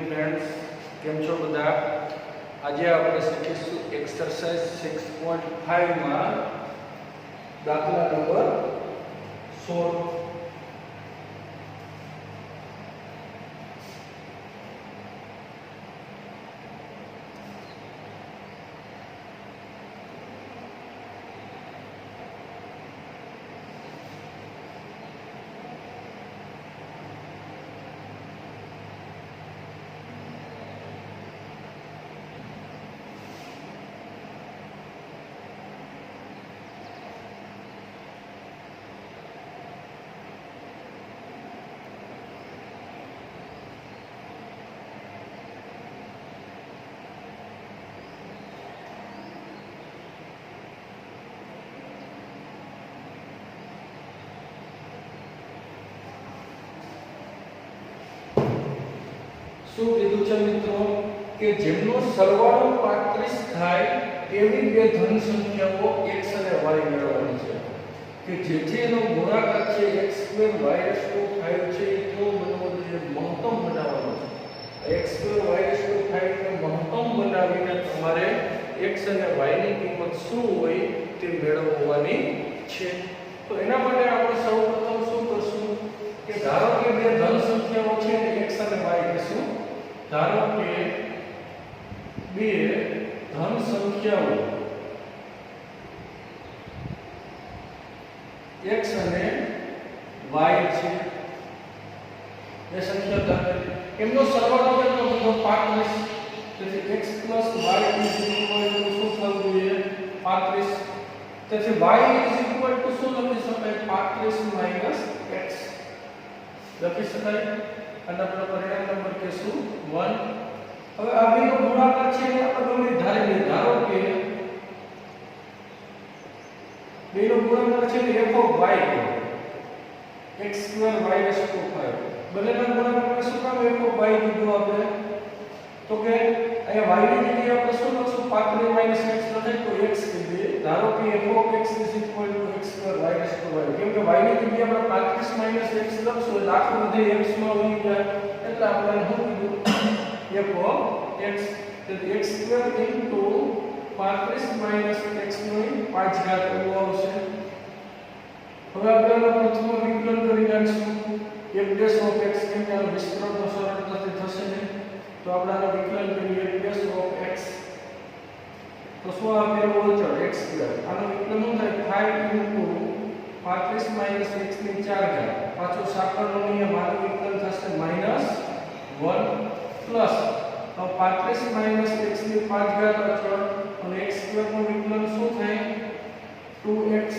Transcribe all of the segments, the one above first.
Morning friends, કેમ છો બધા? આજે આપણે શીખીશું એક્સરસાઇઝ 6.5 માં દાખલા નંબર 16. શું કીધું છે મિત્રો કે જેમનો સરવાળો 35 થાય તેવી બે ધન સંખ્યાઓ x અને y મેળવવાની છે કે જેથી એનો ગુણાકાર છે x2 y5 છે તો મહત્તમ બનાવવાનો છે. x2 y5 ને મહત્તમ બનાવીને તમારે x અને y ની કિંમત શું હોય તે મેળવવાની છે. તો એના માટે આપણે સૌપ્રથમ શું કરશું કે ધારો કે બે ધન સંખ્યાઓ છે x અને y કહેશું. ધારો કે બે ધન સંખ્યાઓ x અને y છે. બે સંખ્યાઓ ધારો એમનો સરવાળો કેટલો થયો 35. તેથી x y શું થવું જોઈએ 35. તેથી y શું લખી શકાય 35 x લખી શકાય. અને આપણો પરિણામ નંબર કહેશું 1. હવે આ બેનો ગુણાકાર છે એ આપણે ગમે ધારી લઈએ. ધારો કે બેનો ગુણાકાર છે એ f of y x2 y5. બંનેના ગુણાકાર શું કામ f of y લીધું આપણે? તો કે અહીંયા y ની જગ્યાએ આપણે શું લખશું 35 x લખાય તો x કીધું. ધારો કે f of x x2 y5. કેમ કે y ની જગ્યાએ આપણે 35 x લખશું એટલે આખું બધે x માં આવી જાય એટલે આપણે શું કીધું f of x. તેથી x2 35 x નો 5 ઘાત એવું આવશે. હવે આપણે પ્રથમ વિકલન કરી નાખશું f of x કેમ કે આનો વિસ્તરણ તો સરળતાથી થશે ને. તો આપણે આનો વિકલન કરીએ f of x તો શું આપેલું અચળ x2. આનો વિકલન શું થાય 5 35 x ની 4 ઘાત. પાછો સાકળનો નિયમ આનો વિકલન થશે -1 પ્લસ 35 x ની 5 ઘાત અચળ અને x2 નું વિકલન શું થાય 2x.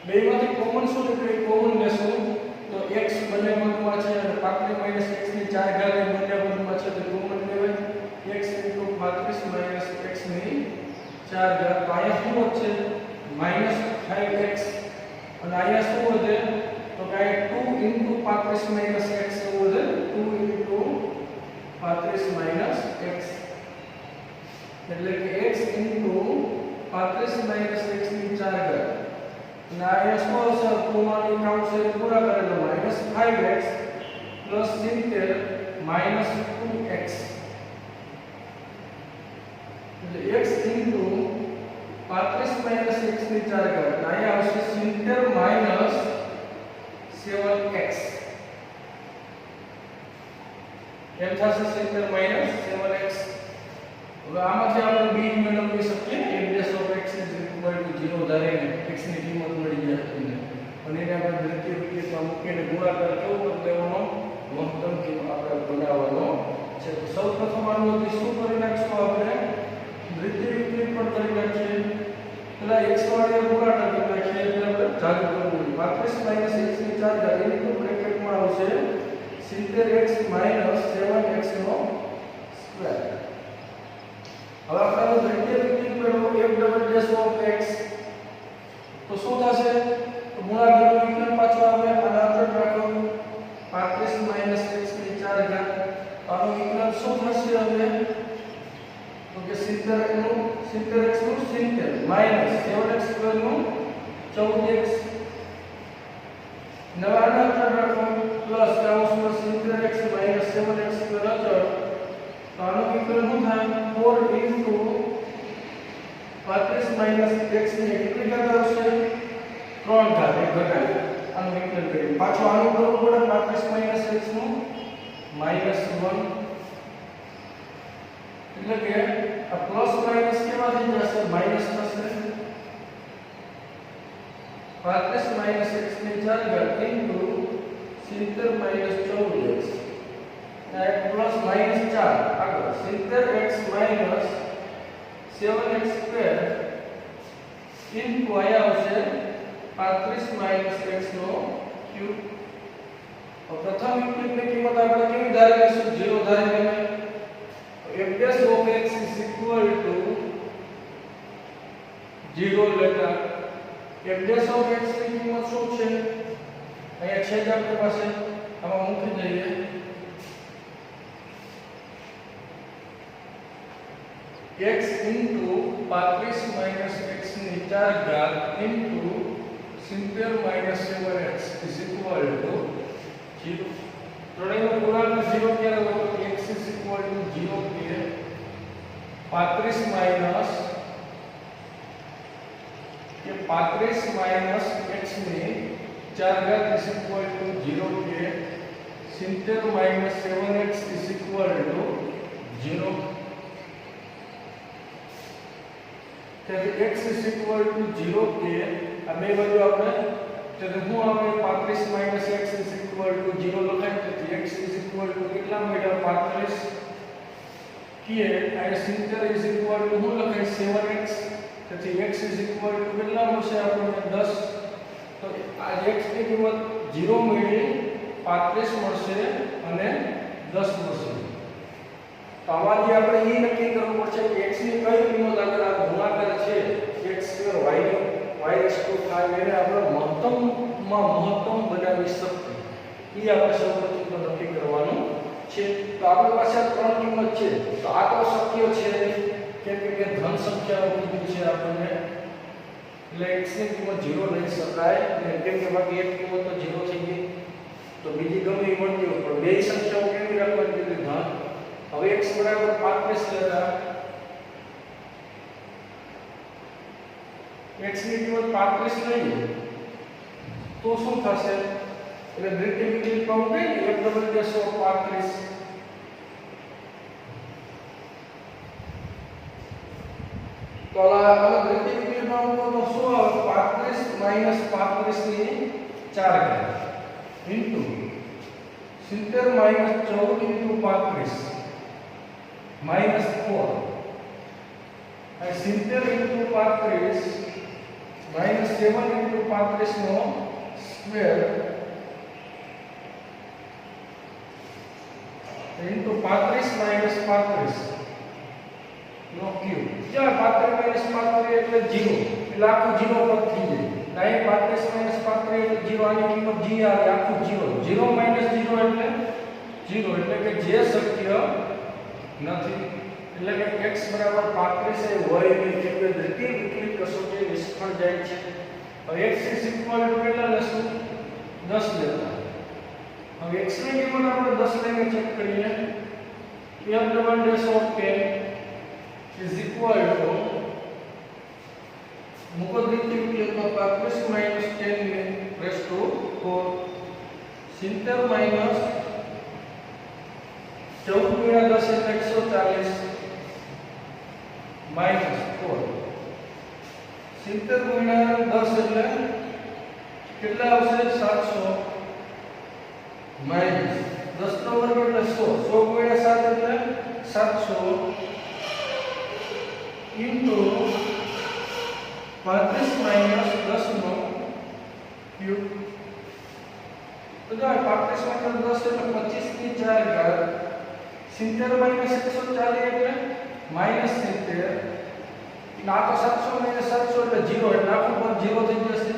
બેમાંથી કોમન શું નીકળે કોમન લેશું તો x બંને બાજુમાં છે અને 35 x ની 4 ઘાત એ બંને બાજુમાં છે તો કોમન લેવાય x 35 x ની 4 ઘાત. તો અહીંયા શું વધશે -5x અને અહીંયા શું વધે તો કે 2 35 x એવું વધે 2 35 x એટલે કે x 35 x ની 4 ઘાત. અને અહીંયા શું આવશે કોમાની કાઉન્ટ છે પૂરા કરેલો -5x 70 2x એટલે x 35 x ની 4 ઘાત. અહીંયા આવશે 70 7x એમ થશે 70 7x. હવે આમાંથી આપણે b મેળવી શકીએ f of x is equal to 0 ધારીને x ની કિંમત મળી જાય આપણને અને એને આપણે દ્વિતીય વિકલ્પમાં મૂકીને ગુણાકાર કેવો બદલવાનો મહત્તમ કિંમત આપણે બનાવવાનો છે. તો સૌપ્રથમ આનું શું કરી નાખશું આપણે દ્વિતીય વિકલ્પ પર કરી નાખીએ. પેલા x વાળા ગુણાકાર કરી નાખીએ એટલે આપણે જાગૃત કરવું 35 x ની 4 ઘાત એની તો બ્રેકેટમાં આવશે 70x 7x નો સ્ક્વેર. હવે આપણે દ્વિતીય વિકલ્પ મેળવો f of x તો શું થશે તો ગુણાકારનો વિકલન પાછો આવે આના અચળ રાખો 35 x ની 4 ઘાત. આનો વિકલન શું થશે હવે તો કે 70x નું 70 7x સ્ક્વેર નું 14x નવાના અચળ રાખો પ્લસ કાઉન્સમાં 70x 7x square minus x ની કેટલી ઘાત આવશે 3 ઘાત એક ઘટાડી આનું વિકલન કરી પાછું આનું કરવું પડે 35 x નું -1 એટલે કે આ પ્લસ માઈનસ કેવા થઈ જશે માઈનસ થશે 35 x ની 4 ઘાત ઇન્ટુ 70 14x આ પ્લસ માઈનસ 4 આગળ 70x minus 7x square into આયા આવશે 35 x નો ક્યુબ પ્રથમ યુનિટની કિંમત આપણે કેવી ધારી લઈશું 0 ધારી લઈએ f dash of x is equal to 0 લેતા f dash of x ની કિંમત શું છે અહીંયા છેદ આપણી પાસે આમાં મૂકી દઈએ x into 35 x ની 4 ઘાત into 70 7x is equal to 0 ત્રણેયનો ગુણાકાર 0 ક્યારે હોય તો x is equal to 0 કે 35 x ની 4 ઘાત is equal to 0 કે 70 7x is equal to 0 તેથી x is equal to 0 કે આ બે બાજુ આપણે તો હું આવે 35 x is equal to 0 લખાય તેથી x is equal to કેટલા મળ્યા 35 કે આ 70 is equal to હું લખાય 7x તેથી x is equal to કેટલા મળશે આપણને 10 તો આ x ની કિંમત 0 મળી 35 મળશે અને 10 મળશે તો આમાંથી આપણે એ નક્કી કરવું પડશે કે x ની કઈ કિંમત આગળ આ ગુણાકાર છે x2 y y5 એને આપણે મહત્તમ બનાવી શકીએ એ આપણે સૌપ્રથમ તો નક્કી કરવાનું છે તો આપણી પાસે ત્રણ કિંમત છે તો આ તો શક્ય છે કેમ કે ધન સંખ્યાઓ કીધી છે આપણને એટલે x ની કિંમત 0 લઈ શકાય અને કેમ કે બાકી એક કિંમત તો 0 થઈ ગઈ તો બીજી ગમે એ મળતી હોય પણ બે સંખ્યાઓ કેવી રાખવાની છે ધન હવે x બરાબર 35 લેતા x ની કિંમત 35 લઈએ તો શું થશે એટલે ડિરેક્ટિવિટી કાઉન્ટ થાય ને f ડબલ ડેશ ઓફ 35 તો આ ડિરેક્ટિવિટી કાઉન્ટ તો શું આવે 35 35 ની 4 ઘાત into 70 14 into 35 minus 4 and 70 into 35 minus 7 into 35 no square into 35 minus 35 no cube જ્યાં 35 minus 35 એટલે 0 એટલે આખું 0 પર થઈ જાય 35 minus 35 એટલે 0 આની કિંમત g આવે આખું 0 0 minus 0 એટલે 0 એટલે કે જે શક્ય નથી એટલે કે x બરાબર 35 એ y ની કિંમત વિકલિત કસોટી નિષ્ફળ જાય છે હવે x is equal to કેટલા લેશું 10 લેતા હવે x ની કિંમત આપણે 10 લઈને ચેક કરીએ f double dash of 10 is equal to મુકદ્દિત વિકલિતમાં 35 10 ને રેસ ટુ 4 70 માઈનસ 14 × 10 એટલે 140 માઈનસ 4 70 × 10 એટલે કેટલા આવશે 700 માઈનસ 10 નો વર્ગ એટલે 100 100 × 7 એટલે 700 ઇન્ટુ 35 માઈનસ 10 નો ક્યુબ તો જો 35 માઈનસ 10 એટલે 25 ની 4 ઘાત 70 માઈનસ 140 એટલે માઈનસ 70 ના તો 700 માઈનસ 700 એટલે 0 એટલે આખું પદ 0 થઈ જશે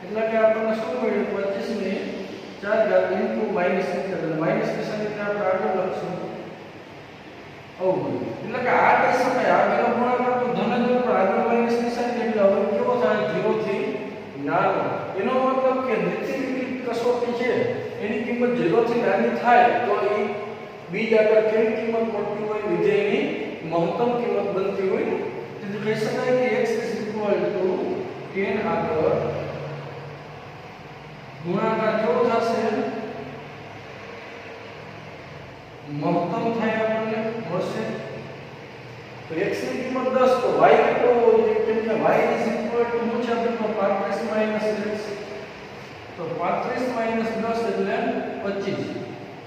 એટલે કે આપણને શું મળ્યું 25 ની 4 ઘાત ઇન્ટુ માઈનસ 70 એટલે માઈનસ નિશાની એટલે આપણે આગળ લખશું એટલે કે આ કઈ શકાય આગળનો ગુણાકાર તો ધન જ પણ આગળ માઈનસ નિશાની એટલે હવે કેવો થાય 0 થી નાનો એનો મતલબ કે નિશ્ચિત વિકલિત કસોટી છે એની કિંમત 0 થી નાની થાય તો એ બીજ આગળ કેવી કિંમત મળતી હોય વિધેયની મહત્તમ કિંમત બનતી હોય તેથી કહી શકાય કે x tan આગળ ગુણાકાર કેવો થશે મહત્તમ થાય આપણને મળશે તો x ની કિંમત 10 તો y કેટલો હોવો જોઈએ કેમ કે y શું છે આપણે 35 x તો 35 10 એટલે 25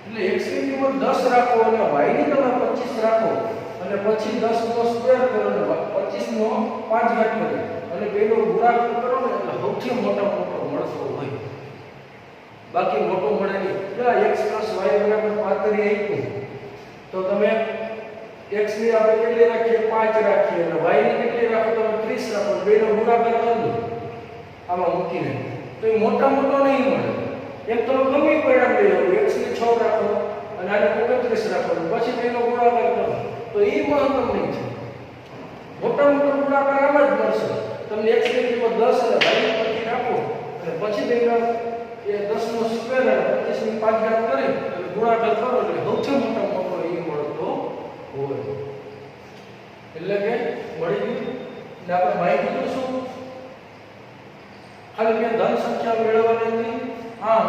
એટલે x ની કિંમત 10 રાખો અને y ની તમે 25 રાખો અને પછી 10 નો સ્ક્વેર કરો અને 25 નો 5 ઘાત કરો અને બેનો ગુણાકાર કરો ને એટલે સૌથી મોટો મળતો હોય બાકી મોટો મળે નહીં એટલે x y 35 આપ્યું તો તમે x ની આપણે કેટલી રાખીએ 5 રાખીએ અને y ની કેટલી રાખો તમે 30 રાખો બેનો ગુણાકાર કરો આમાં મૂકીને તો એ મોટો નહીં મળે એમ તો ગમે પરિણામ લઈ લો x ની 6 રાખો અને આને 29 રાખો પછી બેનો ગુણાકાર કરો તો એ મહત્તમ નહીં છે મોટો ગુણાકાર આમ જ મળશે તમને x ની કિંમત 10 અને y ની 25 રાખો અને પછી બેનો એ 10 નો સ્ક્વેર અને 25 ની 5 ઘાત કરી અને ગુણાકાર કરો એટલે સૌથી મોટો એ મળતો હોય એટલે કે મળી ગયું એટલે આપણે માહિતી શું ખાલી કે ધન સંખ્યા મેળવવાની હતી આમ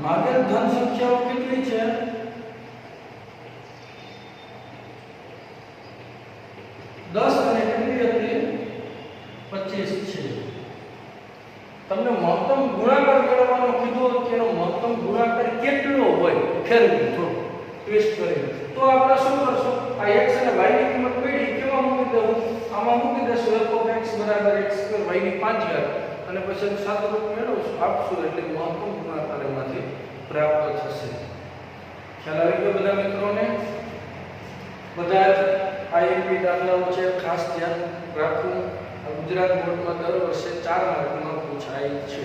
માગેલ ધન સંખ્યાઓ કેટલી છે 10 અને કેટલી હતી 25 છે તમને મહત્તમ ગુણાકાર મેળવવાનો કીધો કે એનો મહત્તમ ગુણાકાર કેટલો હોય ફેરવી થોડું ટ્વિસ્ટ કરી તો આપણે શું કરશું આ x અને y ની કિંમત મેળવી કેવા મૂકી દઉં આમાં મૂકી દેશું f(x) = x² y ની 5 ઘાત અને પછી સાદું રૂપ મેળવશું આપશું એટલે મહત્તમ ગુણાકાર એમાંથી પ્રાપ્ત થશે ખ્યાલ આવી ગયો બધા મિત્રોને બધા આઈએમપી દાખલાઓ છે ખાસ ધ્યાન રાખવું ગુજરાત બોર્ડમાં દર વર્ષે 4 માર્કમાં પૂછાય છે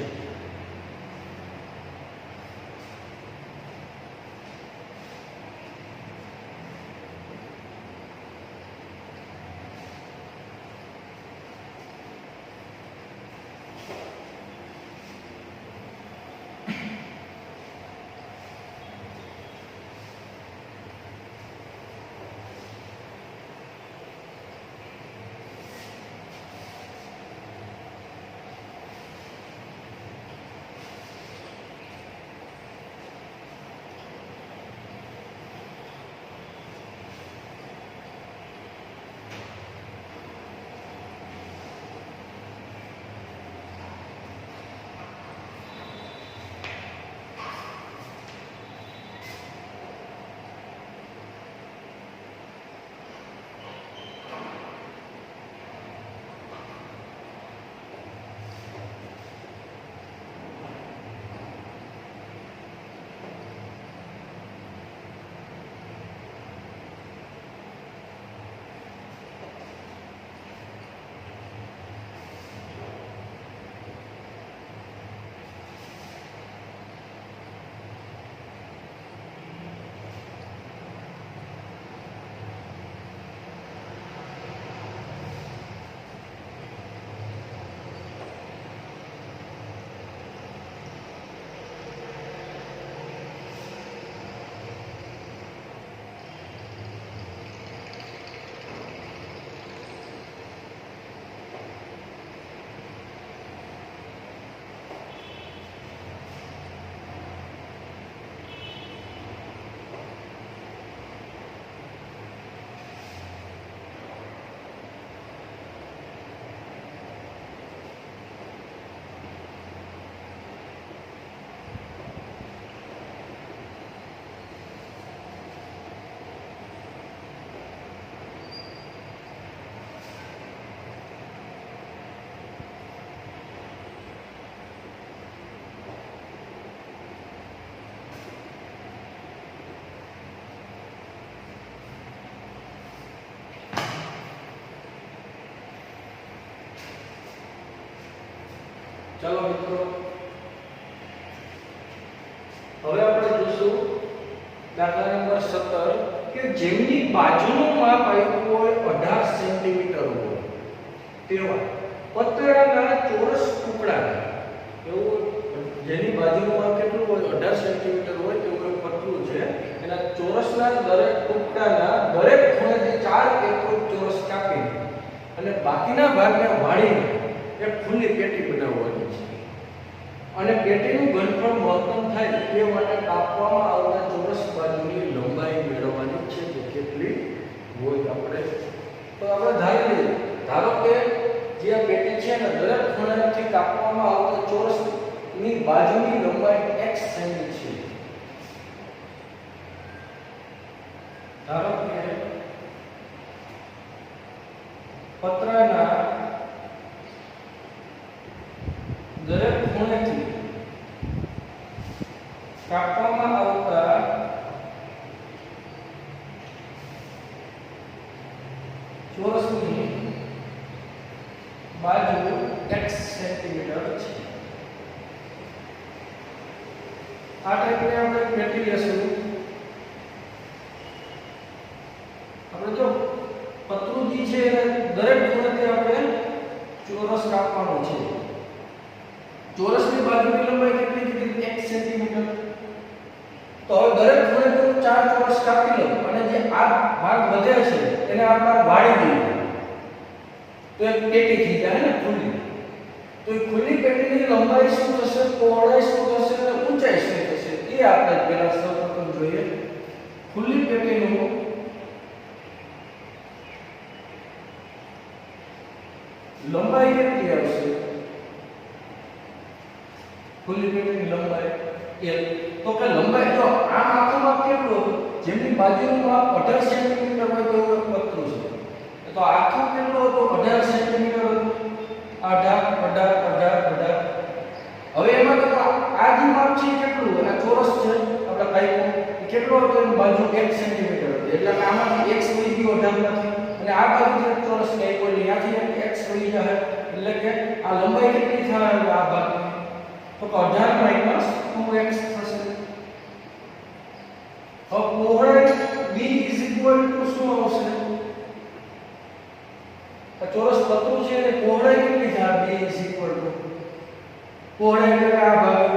ચાલો મિત્રો હવે આપણે જોશું દાખલા નંબર 17 કે જેમની બાજુનું માપ આપ્યું હોય 18 સેન્ટીમીટર હોય તેવા પતરાના ચોરસ ટુકડા એવું જેની બાજુનું માપ કેટલું હોય 18 સેન્ટીમીટર હોય તેવું પતલું છે એના ચોરસના દરેક ટુકડાના દરેક ખૂણેથી 4 એકરૂપ ચોરસ કાપી અને બાકીના ભાગને વાળીને એક ખુલ્લી પેટી બનાવવાની છે અને પેટીનું ઘનફળ મહત્તમ થાય તે માટે કાપવામાં આવતા ચોરસ બાજુની લંબાઈ મેળવવાની છે કે કેટલી હોય આપણે તો આપણે ધારી લઈએ ધારો કે જે આ પેટી છે ને દરેક ખૂણાથી કાપવામાં આવતા ચોરસની બાજુની લંબાઈ x સેમી છે ધારો કે પતરાના દરેક ખૂણેથી કાપવામાં આવતા ચોરસની બાજુ x સેન્ટીમીટર છે આ ટાઈપની આપણે પેટી લેશું આપણે જો પતરું જે છે એને દરેક ખૂણેથી આપણે ચોરસ કાપવાનો છે ચોરસની બાજુની લંબાઈ કેટલી કીધી 1 સેન્ટીમીટર તો હવે દરેક ખૂણેથી 4 ચોરસ કાપી લો અને જે આ ભાગ વધે છે એને આપણે વાળી દઈએ તો એક પેટી થઈ જાય ને ખુલ્લી તો એ ખુલ્લી પેટીની લંબાઈ શું થશે પહોળાઈ શું થશે અને ઊંચાઈ શું થશે એ આપણે પહેલા સૌપ્રથમ જોઈએ ખુલ્લી પેટીનું લંબાઈ કેટલી આવશે ખુલ્લી પેટીની લંબાઈ L તો કે લંબાઈ જો આ આખું માપ કેટલું જેમની બાજુનું માપ 18 સેન્ટીમીટર હોય તો પતરું છે તો આખું કેટલું હતું 18 સેન્ટીમીટર હતું 18 હવે એમાં તો આ જે માપ છે કેટલું આ ચોરસ છે આપણે કાપ્યું કેટલું હતું એની બાજુ 1 સેન્ટીમીટર હતી એટલે કે આમાંથી x વહી ગયો 18 માંથી અને આ બાજુ જે ચોરસ કાપ્યો એટલે ત્યાંથી x વહી જાય એટલે કે આ લંબાઈ કેટલી થાય આ ભાગની તો 18 - 2x થશે હવે પહોળાઈ b શું આવશે આ ચોરસ પતરું છે અને પહોળાઈ કેટલી થાય b પહોળાઈ એટલે આ ભાગ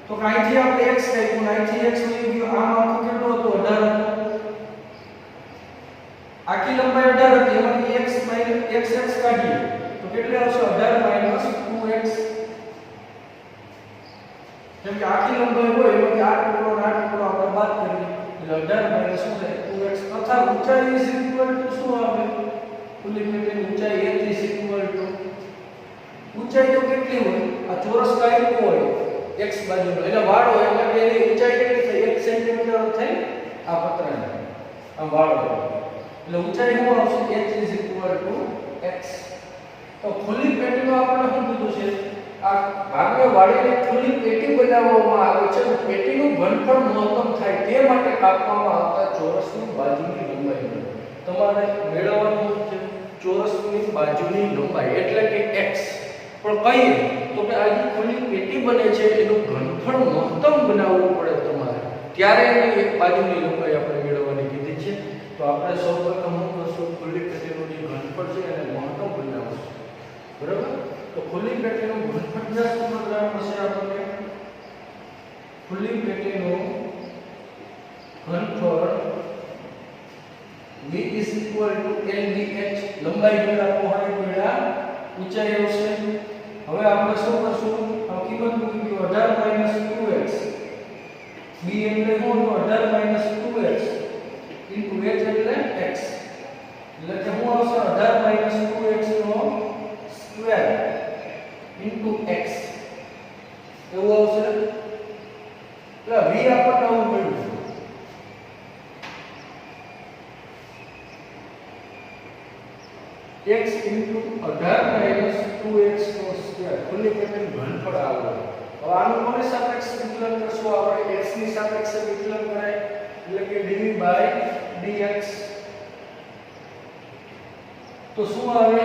તો અહીંથી આપણે x કાપ્યું અહીંથી x લઈ ગયો આ આખું કેટલું હતું 18 આખી લંબાઈ 18 હતી એમાંથી x કાઢીએ તો કેટલી આવશે 18 - 2x જેમ કે આખી લંબાઈ હોય એમાંથી આ ટુકડો અને આ ટુકડો આપણે બાદ કરીએ એટલે 18 શું થાય 2x તથા ઊંચાઈ શું આવે ખુલ્લી પેટીની ઊંચાઈ h ઊંચાઈ તો કેટલી હોય આ ચોરસ કાપ્યું હોય x બાજુનો એટલે વાળો એટલે કે એની ઊંચાઈ કેટલી થાય 1 સેન્ટીમીટર થઈ આ પતરાની આ વાળો એટલે ઊંચાઈ શું આવશે h x તો ખુલ્લી પેટીનો આપણે શું કીધું છે આ ભાગને વાળીને ખુલ્લી પેટી બનાવવામાં આવે છે તો પેટીનું ઘનફળ મહત્તમ થાય તે માટે કાપવામાં આવતા ચોરસની બાજુની લંબાઈ તમારે મેળવવાનું છે ચોરસની બાજુની લંબાઈ એટલે કે x પણ કહીએ તો કે આ જે ખુલ્લી પેટી બને છે એનું ઘનફળ મહત્તમ બનાવવું પડે તમારે ત્યારે એની એક બાજુની લંબાઈ આપણે મેળવવાની કીધી છે તો આપણે સૌપ્રથમ શું કરશું ખુલ્લી પેટીનું જે ઘનફળ છે એને મહત્તમ બનાવશું બરાબર તો ખુલ્લી પેટીનું ઘનફળ શું બનાવવું પડશે આપણને ખુલ્લી પેટીનું ઘનફળ v = LDH લંબાઈ ગુણ્યા પહોળાઈ ગુણ્યા ઊંચાઈ આવશે હવે આપણે શું કરશું આ કિંમત મૂકી 18 - 2x b એટલે શું 18 - 2x h એટલે x એટલે કે શું આવશે 18 - 2x નો સ્ક્વેર x એવું આવશે એટલે v આપણને આવું મળ્યું x * 18 - 2x નો સ્ક્વેર ખુલ્લી પેટીનું ઘનફળ આવે હવે આનું કોને સાપેક્ષે વિકલન કરશું આપણે x ની સાપેક્ષે વિકલન કરાય એટલે કે dv/dx તો શું આવે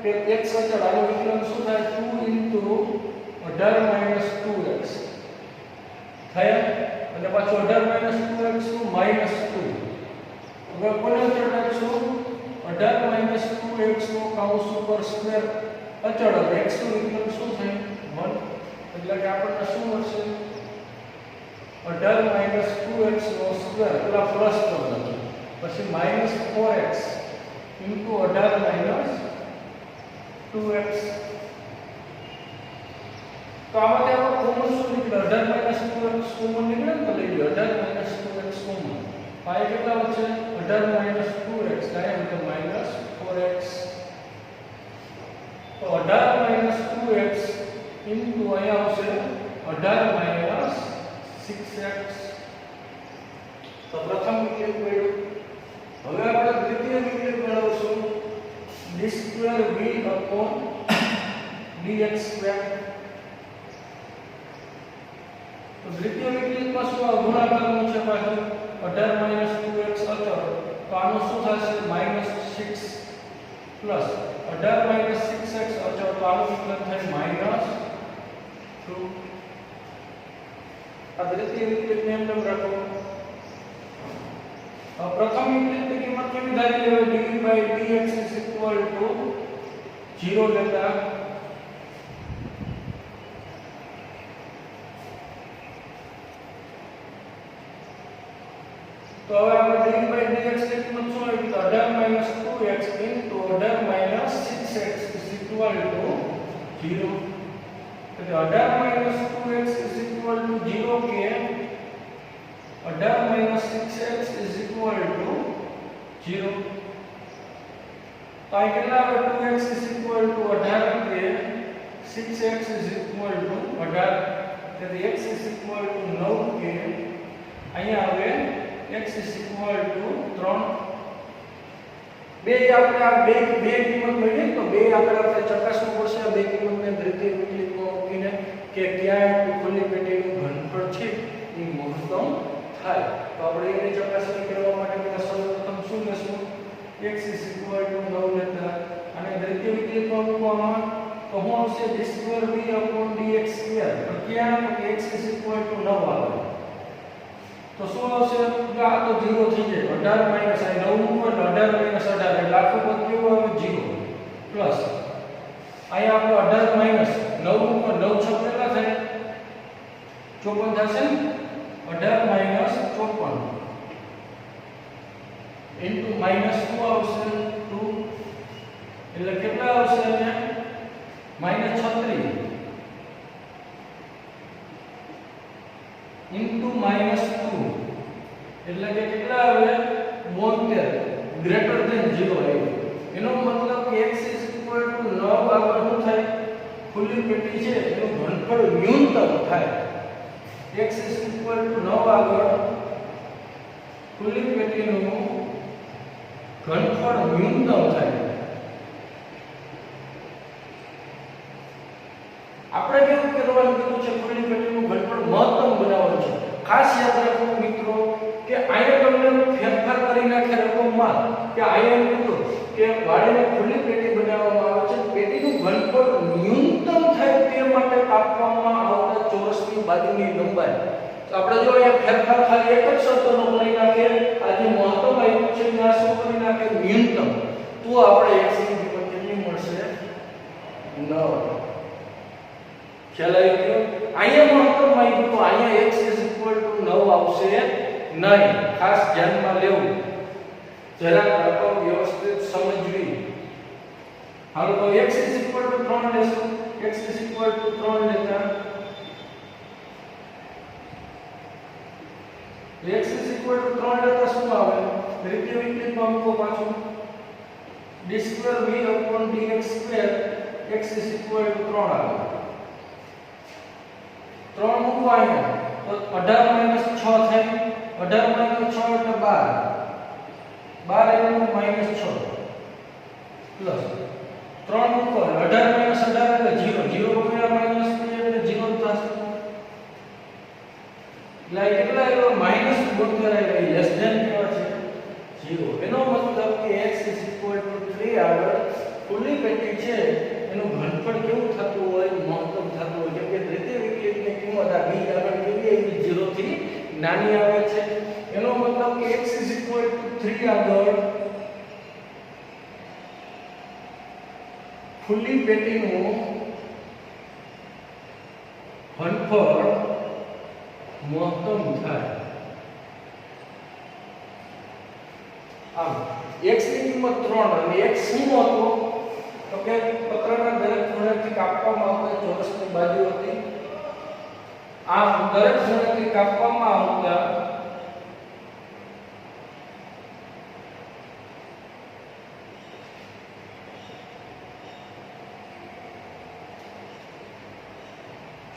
કે x અચળ આનું વિકલન શું થાય 2 * 18 - 2x થયા અને પાછું 18 - 2x નું -2 હવે કોને અચળ રાખશું 18 - 2x નો કૌંસ ઉપર સ્ક્વેર અચળ અને x નું વિકલન શું થાય 1 એટલે કે આપણને શું મળશે 18 - 2x નો સ્ક્વેર પેલા પ્લસ પદ પછી -4x * 18 - 2x તો આમાંથી આપણે કોમન શું નીકળે 18 - 2x કોમન નીકળે ને તો લઈ લો 18 - 2x કોમન પાઈ કેટલા વધશે 18 - 2x કાય એટલે -4x તો 18 - 2x ઇન્ટુ અહીંયા આવશે 18 - 6x તો પ્રથમ વિકલ્પ મળ્યો હવે આપણે દ્વિતીય વિકલ્પ મેળવશું d2v/dx2 તો દ્વિતીય વિકલ્પમાં શું આ ગુણાકારનું છે પાછું 18 - 2x અચળ તો આનું શું થશે -6 પ્લસ 18 - 6x અચળ તો આનું વિકલન થાય -2 આ દ્વિતીય વિકલ્પને એમ રાખો પ્રથમ વિકલ્પની કિંમત કેવી ધારી લેવી dv/dx = 0 લેતા તો હવે આપણે dv/dx ની કિંમત શું આવી તો 18 - 2x * 18 - 6x = 0 એટલે 18 - 2x = 0 કે 18 - 6x = 0 તો આ કેટલા આવે 2x = 18 કે 6x = 18 તેથી x = 9 કે અહીંયા આવે x = 3 બે આપણે આ બે કિંમત મળી તો બે આપણે ચકાસવું પડશે આ બે કિંમતને દ્વિતીય વિકલ્પમાં મૂકીને કે ક્યાં ખુલ્લી પેટીનું ઘનફળ છે એ મહત્તમ થાય તો આપણે એની ચકાસણી કરવા માટે પહેલા સૌપ્રથમ શું લેશું x = 9 લેતા અને દ્વિતીય વિકલ્પમાં મૂકવામાં તો શું આવશે d2v/dx2 તો ક્યાં તો x = 9 આવે તો શું આવશે આ તો 0 થઈ જાય 18 - 9 મૂકો એટલે 18 - 18 એટલે આખું પદ કેવું આવે 0 પ્લસ અહીંયા આપણે 18 - 9 મૂકો 9 6 કેટલા થાય 54 થશે ને 18 - 54 ઇન્ટુ -2 આવશે 2 એટલે કેટલા આવશે અહીંયા -36 ઇન્ટુ -2 એટલે કે કેટલા આવે 72 ગ્રેટર ધેન 0 આવ્યું એનો મતલબ કે x = 9 આગળ શું થાય ખુલ્લી પેટી છે એનું ઘનફળ ન્યૂનતમ થાય x = 9 આગળ ખુલ્લી પેટીનું ઘનફળ ન્યૂનતમ થાય આપણે કેવું કરવાનું કીધું છે ખુલ્લી પેટીનું ઘનફળ મહત્તમ બનાવવાનું છે ખાસ યાદ રાખો મિત્રો કે અહીંયા તમને ફેરફાર કરી નાખે રકમમાં કે અહીંયા કીધું કે વાળીને ખુલ્લી પેટી બનાવવામાં આવે છે પેટીનું ઘનફળ ન્યૂનતમ થાય તે માટે કાપવામાં આવતા ચોરસની બાજુની લંબાઈ તો આપણે જો અહીંયા ફેરફાર ખાલી એક જ શબ્દનો કરી નાખે આજે મહત્તમ આવ્યું છે ત્યાં શું કરી નાખે ન્યૂનતમ તો આપણે x ની કિંમત કેટલી મળશે 9 ખ્યાલ આવી ગયો અહીંયા મહત્તમ આવ્યું તો અહીંયા x = 9 આવશે નહીં ખાસ ધ્યાનમાં લેવું જરા રકમ વ્યવસ્થિત સમજવી હાલો તો x = 3 લેશું x = 3 લેતા x = 3 લેતા શું આવે દ્વિતીય વિકલ્પમાં મૂકો પાછું d2v/dx2 x = 3 આવે 3 મૂકો અહીંયા તો 18 - 6 થાય 18 - 6 એટલે 12 એટલે -6 પ્લસ 3 મૂકો 18 - 18 એટલે 0 0 ગુણ્યા -2 એટલે 0 થશે એટલે કેટલા આવ્યો -72 આવ્યો લેસ ધેન કેવા છે 0 એનો મતલબ કે x = 3 આગળ ખુલ્લી પેટી છે એનું ઘનફળ કેવું થતું હોય મહત્તમ થતું હોય કેમ કે દ્વિતીય વિકલ્પની કિંમત આ b આગળ કેવી આવી 0 થી નાની આવે છે એનો મતલબ કે x = 3 આગળ ખુલ્લી પેટીનું ઘનફળ મહત્તમ થાય આમ x ની કિંમત 3 અને x શું હતો તો કે પત્રના દરેક ખૂણેથી કાપવામાં આવતા ચોરસની બાજુ હતી આ દરેક ગણતરી કાપવામાં આવતા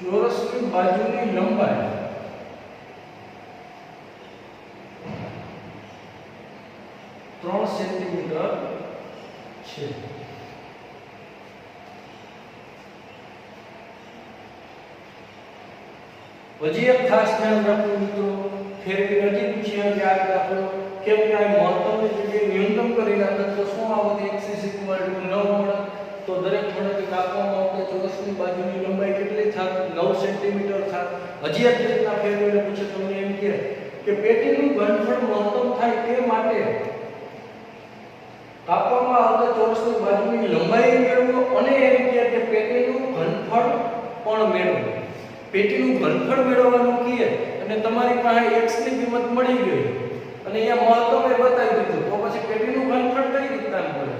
ચોરસની બાજુની લંબાઈ 3 સેન્ટીમીટર છે. હજી એક ખાસ ધ્યાન રાખવું મિત્રો, ફેરવી નથી પૂછ્યા કે આ દાખલો કેમ કે આ મહત્તમની જગ્યાએ ન્યૂનતમ કરી નાખે તો શું આવશે x = 9 મળે. તો દરેક ગણતરી કાપવામાં આવતા ચોરસની બાજુની લંબાઈ કેટલી થાય? 9 સેન્ટીમીટર થાય. હજી એક રીતના ફેરવીને પૂછે તમને એમ કહે કે પેટીનું ઘનફળ મહત્તમ થાય તે માટે કાપવામાં આવતા ચોરસની બાજુની લંબાઈ મેળવો અને એમ કહે કે પેટીનું ઘનફળ પણ મેળવો. પેટીનું ઘનફળ મેળવવાનું કહે અને તમારી પાસે x ની કિંમત મળી ગઈ અને અહીંયા મહત્તમ એ બતાવી દીધું, તો પછી પેટીનું ઘનફળ કઈ રીતના મળે?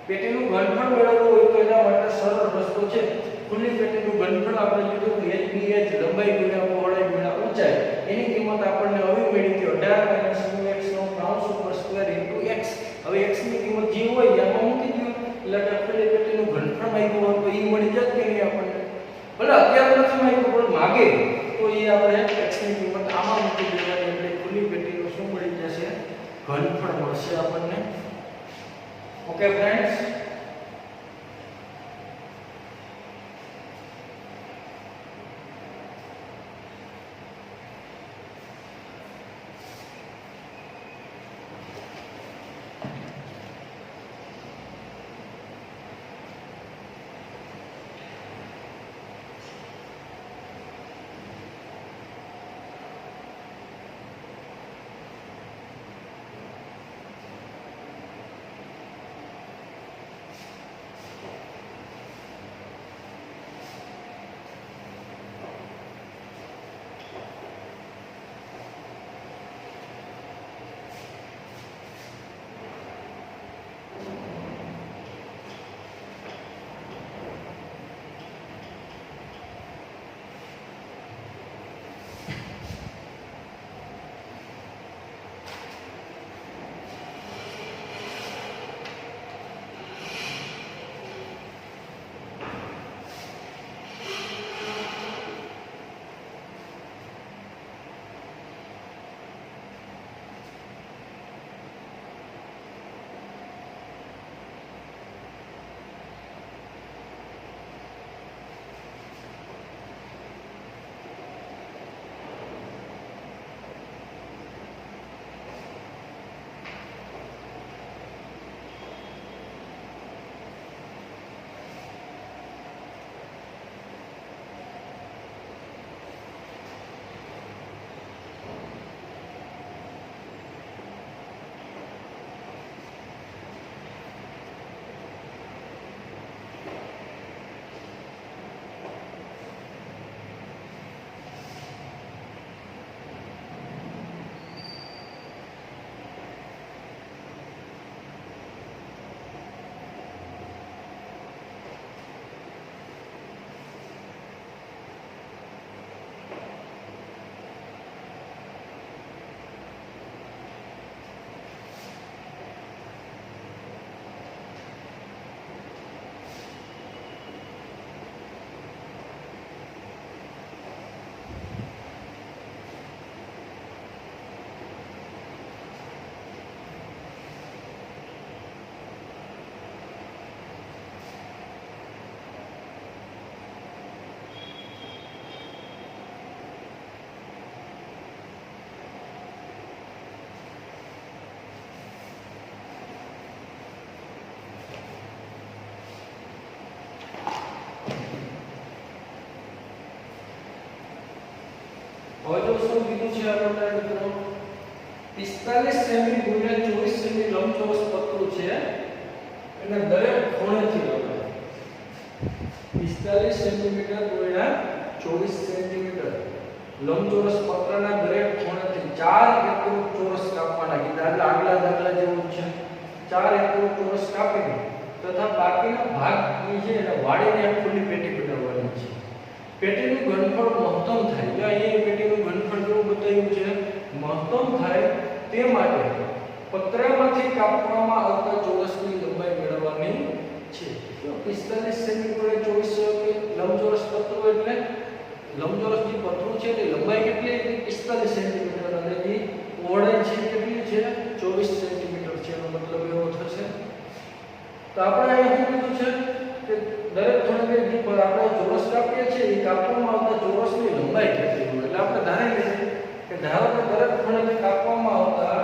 પેટીનું ઘનફળ મેળવવું હોય તો એના માટે સરળ રસ્તો છે. ખુલ્લી પેટીનું ઘનફળ આપણે લીધું કે h લંબાઈ ગુણ્યા પહોળાઈ ગુણ્યા ઊંચાઈ, એની કિંમત આપણને આવી મળી કે 18 - 2x નો કૌંસ ઉપર સ્ક્વેર * x. હવે x ની કિંમત જે હોય એમાં મૂકી દો એટલે કે ખુલ્લી પેટીનું ઘનફળ માંગ્યું હોય તો એ મળી જાય કે નહીં આપણને? ભલે અત્યારે નથી માંગ્યું પણ માગે તો એ આપણે x ની કિંમત આમાં મૂકી દેવાની એટલે ખુલ્લી પેટીનું શું મળી જશે? ઘનફળ મળશે આપણને. ઓકે ફ્રેન્ડ્સ, હવે જો શું કીધું છે આપણે મિત્રો 45 સેમી ગુણ્યા 24 સેમી લંબચોરસ પતલું છે અને દરેક ખૂણેથી લંબાય 45 સેન્ટીમીટર ગુણ્યા 24 સેન્ટીમીટર લંબચોરસ પત્રના દરેક ખૂણેથી 4 એકરૂપ ચોરસ કાપવાના કીધા. એટલે આગલા દાખલા જેવું છે. 4 એકરૂપ ચોરસ કાપીને તથા બાકીના ભાગની છે એને વાળીને ખુલ્લી પેટી બનાવવાની છે. પેટીનું ઘનફળ અહીંયા પેટીનું ઘનફળ કેવું બતાવ્યું છે મહત્તમ થાય તે માટે પત્રમાંથી કાપવામાં આવતા ચોરસની લંબાઈ મેળવવાની છે. તો 45 સેમી વડે 24 લંબચોરસ પતરું એટલે લંબચોરસ જે પતરું છે તે લંબાઈ કેટલી 45 સેન્ટીમીટર અને જે પહોળાઈ છે કેટલી છે 24 સેન્ટીમીટર છે. એનો મતલબ એવો થશે. તો આપણે અહીં શું કીધું છે કે દરેક ખૂણે જે આપણે ચોરસ કાપીએ છીએ એ કાપવામાં આવતા ચોરસની લંબાઈ કેટલી હોય. એટલે આપણે ધારી લઈએ કે ધારો કે દરેક ખૂણે કાપવામાં આવતા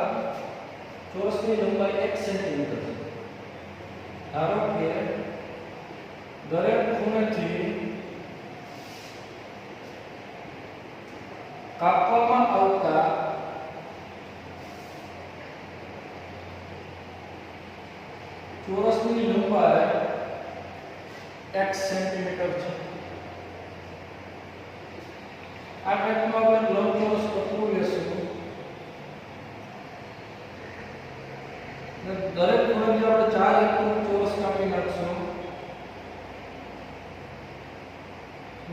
ચોરસની લંબાઈ 1 સેન્ટીમીટર છે. ધારો કે દરેક ખૂણેથી કાપવામાં આવતા ચોરસની લંબાઈ x સેન્ટીમીટર છે. આ ટાઈપનું આપણે લંબચોરસ પતરું લેશું. દરેક ખૂણેથી આપણે 4 એકમ ચોરસ કાપી નાખશું.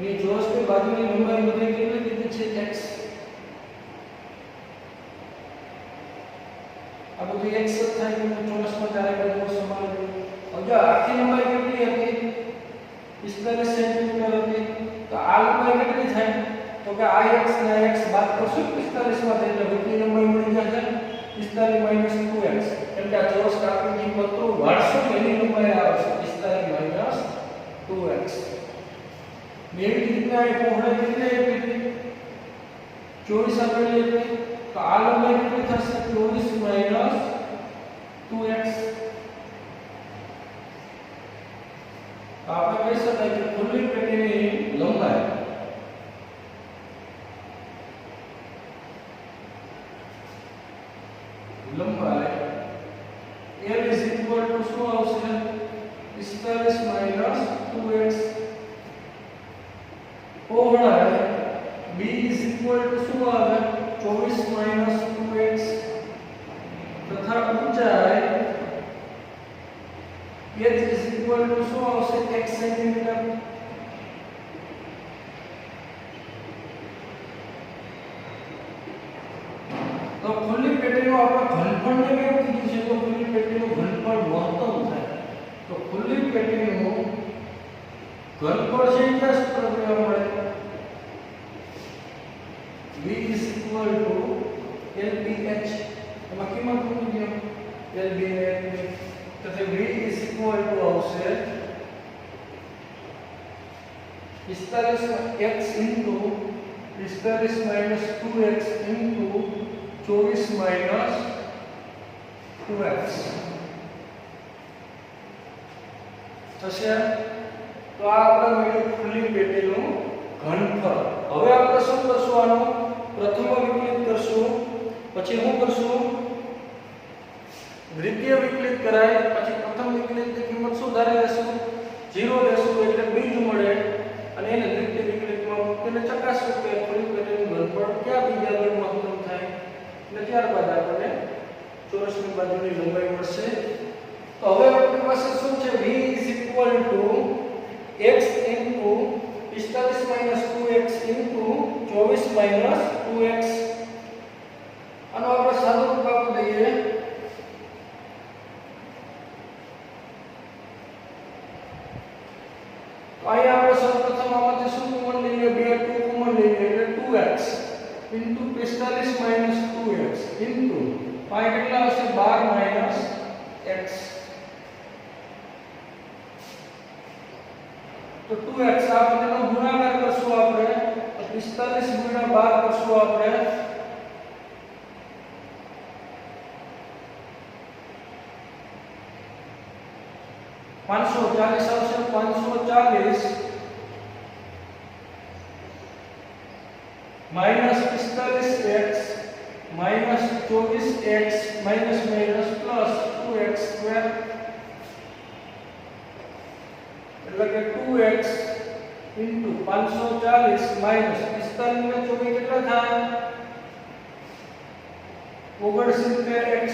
ની ચોરસની બાજુની લંબાઈ બધી કેટલી દીધી છે x. આ બધું x જ થાય કે ચોરસમાં ચારે બાજુ સમાન હોય. હવે આખી લંબાઈ કેટલી હતી 45 સેન્ટીમીટર હતી. તો આ લંબાઈ કેટલી થાય તો કે આ x ને x બાદ કરશું 45 માંથી એટલે કેટલી લંબાઈ મળી જશે 45 - 2x. કેમ કે આ ચોરસ કાપીને પતરું વાળશું એની લંબાઈ આવશે 45 - 2x. એવી રીતના એ પહોળાઈ કેટલી આપી 24 આપેલી હતી. તો આ લંબાઈ કેટલી થશે 24 - 2x. આપણે કહી શકાય કે ખુલ્લી પેટીની લંબાઈ L is equal to શું આવશે 45 - 2x. પહોળાઈ B is equal to શું આવે 24 - 2x. તથા ઊંચાઈ h is equal to શું આવશે x સેન્ટીમીટર. તો ખુલ્લી પેટીનો આપણે ઘનફળને કેવું કીધું છે તો ખુલ્લી પેટીનું ઘનફળ મહત્તમ થાય. તો ખુલ્લી પેટીનું ઘનફળ છે એ કયા સૂત્ર દ્વારા મળે V is equal to LBH. એમાં કિંમત મૂકી દો LBH. તો V is equal to આવશે 45x into 45 - 2x into 24 - 2x થશે. તો આ આપણે મળ્યું ખુલ્લી પેટીનું ઘનફળ. હવે આપણે શું કરશું આનું પ્રથમ વિકલિત કરશું પછી શું કરશું દ્વિતીય વિકલિત કરાય પછી પ્રથમ વિકલિતની કિંમત શું ધારી લેશું 0 લેશું એટલે બીજું મળે અને એને દ્વિતીય વિકલિતમાં મૂકીને ચકાસવું કે ખુલ્લી પેટીનું ઘનફળ કયા બીજા વડે મહત્તમ થાય એટલે ત્યારબાદ આપણને ચોરસની બાજુની લંબાઈ મળશે. તો હવે આપણી પાસે શું છે V is equal to x into 45 - 2x into 24 - 2x. આનો આપણે સાદું રૂપ આપી દઈએ. તો અહીંયા આપણે સૌપ્રથમ આમાંથી શું કોમન લઈએ 2 કોમન લઈએ એટલે 2x into 45 - 2x into પાઈ કેટલા હશે 12 - x. તો 2x આ બંનેનો ગુણાકાર કરશું આપણે તો 45 * 12 કરશું આપણે 540 આવશે 540 minus 45x minus 24x minus minus plus 2x square એટલે કે 2x into 540 minus 45 ને 24 કેટલા થાય 69x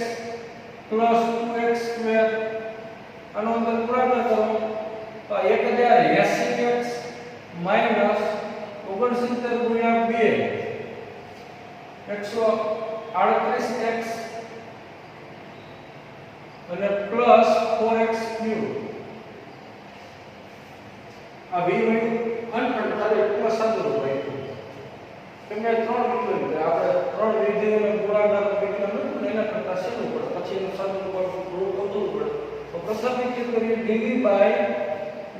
plus 2x square આનો અંદર ગુણાકાર કરો તો 1080x minus 69 ગુણ્યા 2 138x અને પ્લસ 4x³ આ v વેલ્યુ અનપણ તારે પ્લસ સાદું હોય કેમ કે ત્રણ વિકલન છે આપણે ત્રણ વિધેયોને ગુણાકાર વિકલન હતું એના કરતા સહેલું પડે પછી એનું સાદું રૂપ થોડું પડે તો પ્રથમ વિકલન કરીએ dv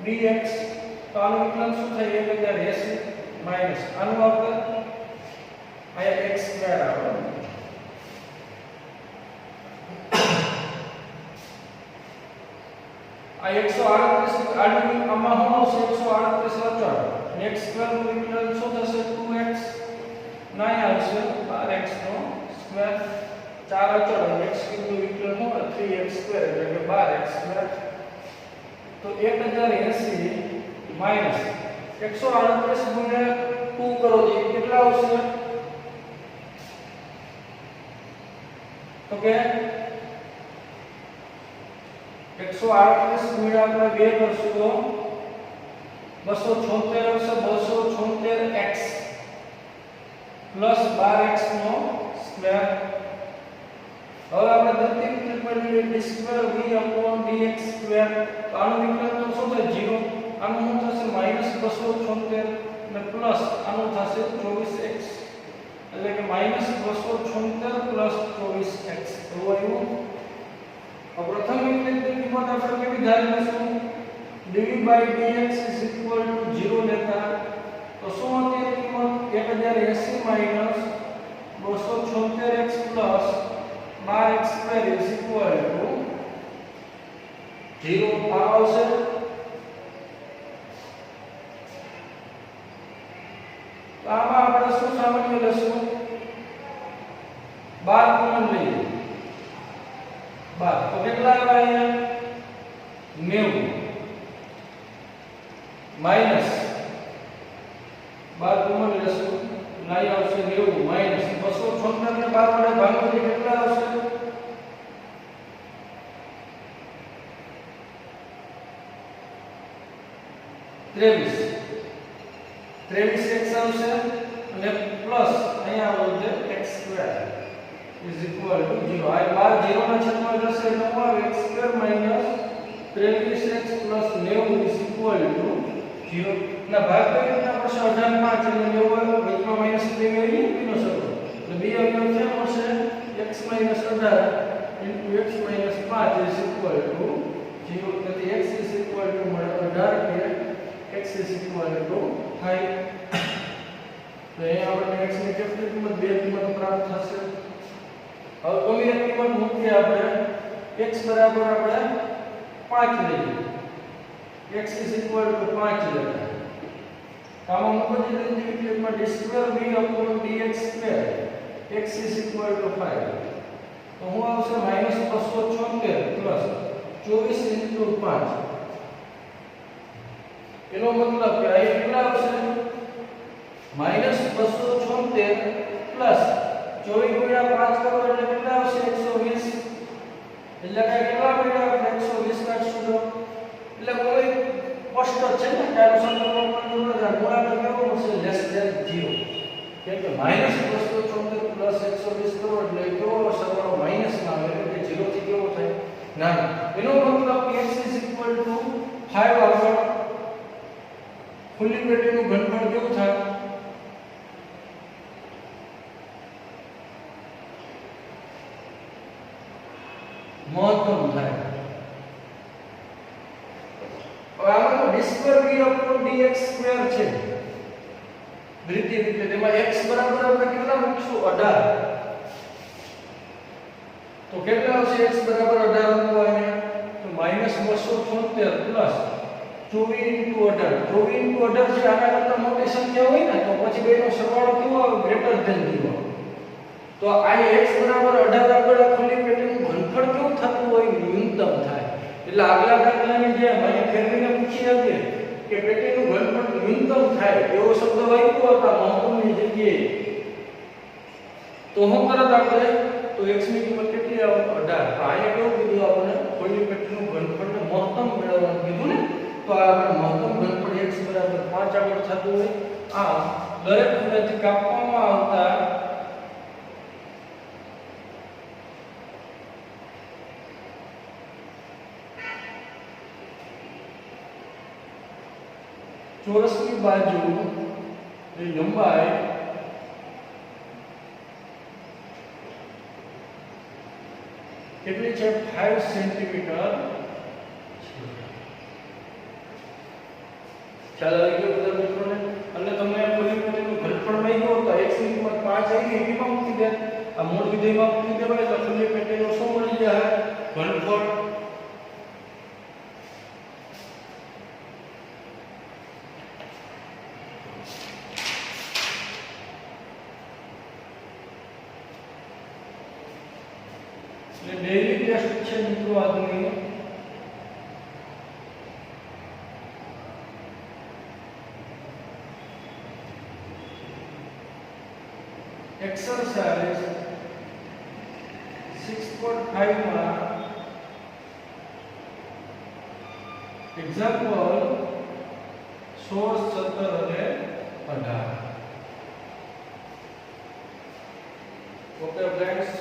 dx તો આનું વિકલન શું થાય 1080 માઈનસ આનું આપણે આયા x² આવે આ 138 આડું આમાં શું આવશે 138 અચળ x² નું વિકલન શું થશે 2x 9 આવશે 12x નો સ્ક્વેર 4 અચળ અને x³ નું વિકલન શું 3x² એટલે કે 12x² તો 1080 માઈનસ 138 ગુણ્યા 2 કરો તો કેટલા આવશે તો કે 138 ગુણ્યા આપણે 2 કરશું તો 276 આવશે 276x પ્લસ 12x નો સ્ક્વેર હવે આપણે દ્વિતીય વિકલન મેળવીએ d2v/dx² તો આનું વિકલન તો શું થાય 0 આનું શું થશે -276 અને પ્લસ આનું થશે 24x એટલે કે -276 પ્લસ 24x એવું આવ્યું પ્રથમ વિકલનની કિંમત આપણે કેવી ધારી લઈશું dv/dx 0 લેતા તો શું હતી કિંમત 1080 276x 12x² 0 આવશે તો આમાં આપણે શું સામાન્ય લેશું 12 કોમન લઈએ 12 તો કેટલા આવે અહીંયા 90 માઈનસ 12 કોમન લેશું લાઈ આવશે 90 માઈનસ 276 ને 12 વડે ભાગો તો કેટલા આવશે 23x આવશે અને પ્લસ અહીંયા આવશે x² = 0 આ 12 0 ના છેદમાં જશે એટલે શું આવે x² - 23x + 90 = 0 ના ભાગ કઈ રીતના પડશે 18 5 એટલે 90 બીજમાં માઈનસ 2 મેળવી બીનો સરખો એટલે b અવયવ કેમ હશે x - 18 * x - 5 = 0 તેથી x મળે 18 કે x થાય તો અહીંયા આપણે x ની કેટલી કિંમત બે કિંમત પ્રાપ્ત થશે હવે કોઈ એક કિંમત મૂકીએ આપણે x બરાબર આપણે 5 લઈએ x = 5 લઈએ આમાં મૂકવાની રીતે વિકલનમાં d2v/dx² x = 5 તો હું આવશે -276 24 * 5 એનો મતલબ કે આ કેટલા આવશે -276 પ્લસ 24 ગુણ્યા 5 કરો એટલે કેટલા આવશે 120 એટલે કે કેટલા મળ્યા આપણે 120 કાઢશું તો એટલે કોઈ સ્પષ્ટ છે ને કે આ સંકલન ગુણાકાર કેવો મળશે લેસ ધેન 0 કેમ કે -276 પ્લસ 120 કરો એટલે કેવો સરવાળો માઈનસ ના આવે એટલે 0 થી કેવો થાય ના એનો મતલબ x = 5 આગળ ખુલ્લી પેટીનું ઘનફળ કેવું થાય મહત્તમ થાય હવે આમાં d2v/dx² છે દ્વિતીય વિકલન તેમાં x બરાબર આપણે કેટલા મૂકશું 18 તો કેટલા આવશે x બરાબર 18 મૂકવાને તો -276 પ્લસ 24 * 18 24 * 18 છે આના કરતા મોટી સંખ્યા હોય ને તો પછી બેનો સરવાળો કેવો આવે ગ્રેટર ધેન 0 તો આ x બરાબર 18 આગળ ખુલ્લી પેટીનું ઘનફળ કેવું થતું હોય ન્યૂનતમ થાય એટલે આગલા દાખલાની જેમ અહીં ફેરવીને પૂછી આપીએ કે પેટીનું ઘનફળ ન્યૂનતમ થાય એવો શબ્દ વાપર્યો હતા મહત્તમની જગ્યાએ તો હું તરત આપણે તો x ની કિંમત કેટલી આવે 18 તો અહીંયા કેવું કીધું આપણે ખુલ્લી પેટીનું ઘનફળને મહત્તમ મેળવવાનું કીધું ને તો આપણે મહત્તમ ઘનફળ x બરાબર 5 આગળ થતું હોય. આ દરેક ખૂણેથી કાપવામાં આવતા ચોરસની બાજુની લંબાઈ કેટલી છે? 5 સેન્ટીમીટર. ખ્યાલ આવી ગયો બધા મિત્રોને? અને તમને આ ખુલ્લી પટ્ટીનું ઘનફળ મળી ગયું તો x ની કિંમત 5 આવી ગઈ, એમાં મૂકી દે. આ મૂળ વિધેયમાં મૂકી દેવાય તો ખુલ્લી પટ્ટીનું શું મળી જાય? ઘનફળ. એટલે ડેઈલી ટેસ્ટ છે મિત્રો આજની. એક્સરસાઇઝ 6.5 માં એક્ઝામ્પલ 16, 17 અને 18. Okay friends.